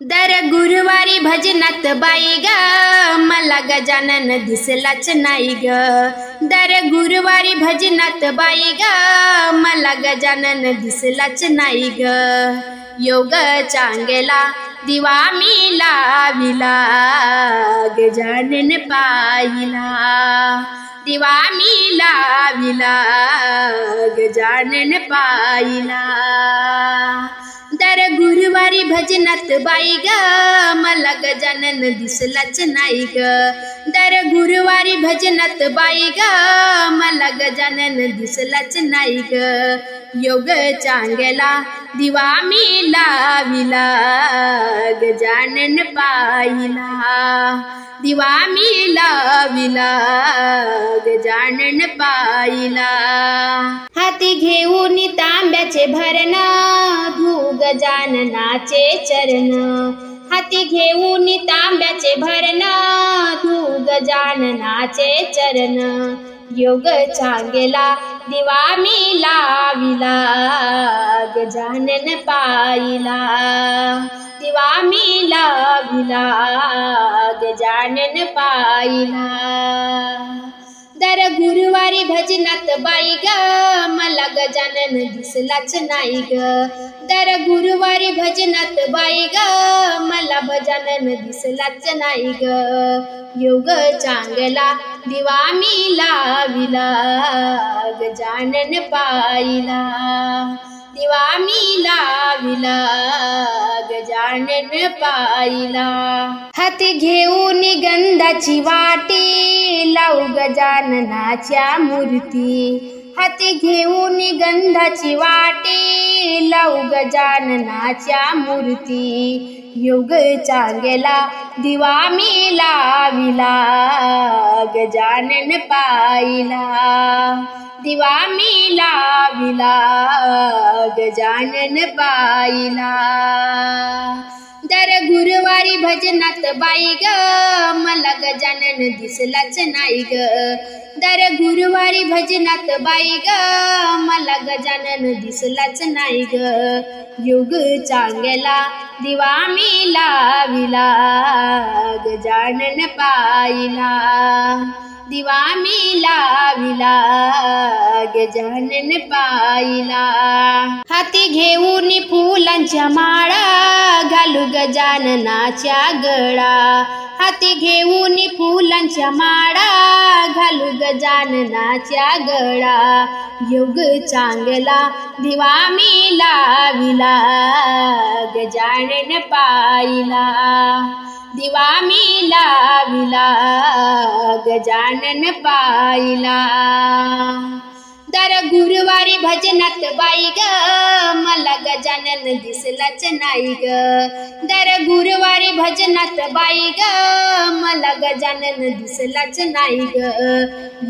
दर गुरुवारी भजनात बाई ग मला गजानन दिसलाच नाही ग। दर गुरुवारी भजनात बाई ग मला गजानन दिसलाच नाही ग। योग चांगला दिवा मी लाविला गजानन पाहिला, दिवा मी लाविला गजानन पाहिला। दर गुरुवारी भजनात बाई ग मला गजानन दिसलाच नाही ग। दर गुरुवारी भजनात बाई ग मला गजानन दिसलाच नाही ग। योग चांगला दिवा मी लाविला गजानन पाहिला, दिवा मी लाविला गजानन पाहिला। हाती घेऊन तांब्याचे भरण धू गजाननाचे चरण, हाती घेऊन तांब्याचे भरण धू गजाननाचे चरण। योग चांगला दिवा मी लाविला गजानन पाहिला, दिवा मी लाविला गजानन पाहिला। दर गुरुवारी भजनात बाई ग मला गजानन दिसलाच नाही ग। दर गुरुवारी भजनात बाई ग मला गजानन दिसलाच नाही ग। योग चांगला दिवा मी लाविला गजानन पाहिला, दिवा मी लाविला गजानन पाहिला। हाती घेऊन गंधाची वाटी लावू गजाननाच्या मूर्ती, हाती घेऊन गंधाची वाटी लावू गजाननाच्या मूर्ती। योग चांगला दिवा मी लाविला गजानन पाहिला, दिवा मी लाविला गजानन पाहिला। दर गुरुवारी भजनात बाई ग मला गजानन दिसलाच नाही ग। दर गुरुवारी भजनात बाई ग मला गजानन दिसलाच नाही ग। योग चांगला दिवा मी लाविला गजानन पाहिला, दिवा मी लाविला गजानन पाहिला। हाती घेऊन फुलांच्या माळा घालू गजाननाच्या गळा, हाती घेऊन फुलांच्या माळा घालू गजाननाच्या गळा। योग चांगला दिवा मी लाविला गजानन पाहिला, दिवा मी लाविला गजानन पाहिला। दर गुरुवारी भजनात बाई ग मला गजानन दिसलाच नाही ग। दर गुरुवारी भजनात बाई ग मला गजानन दिसलाच नाही ग।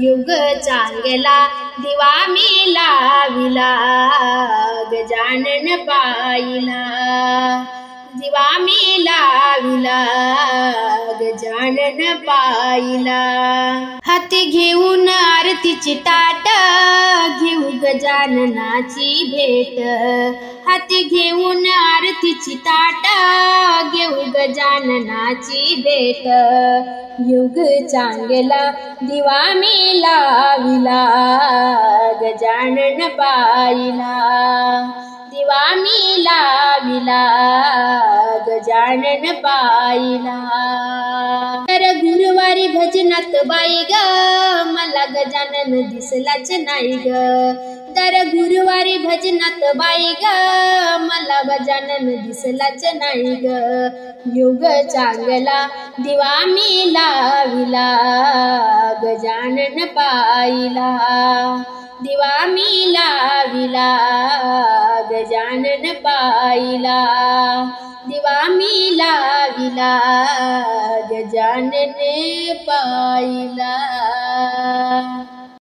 योग चांगला दिवा मी लाविला गजानन पाहिला, दिवा मी लाविला गजानन पाहिला। हाती घेऊन आरतीची ताट घेऊ गजाननाची भेट, हाती घेऊन आरतीची ताट घेऊ गजाननाची भेट। योग चांगला दिवा मी लाविला गजानन पाहिला, दिवा मी लाविला गजानन पाहिला। दर गुरुवारी भजनात बाई ग मला गजानन दिसलाच नाही ग। दर गुरुवारी भजनात बाई ग मला गजानन दिसलाच नाही ग। योग चांगला दिवा मी लाविला गजानन पाहिला, दिवा मी लाविला गजानन पाहिला, दिवा मी लाविला गजानन पाहिला।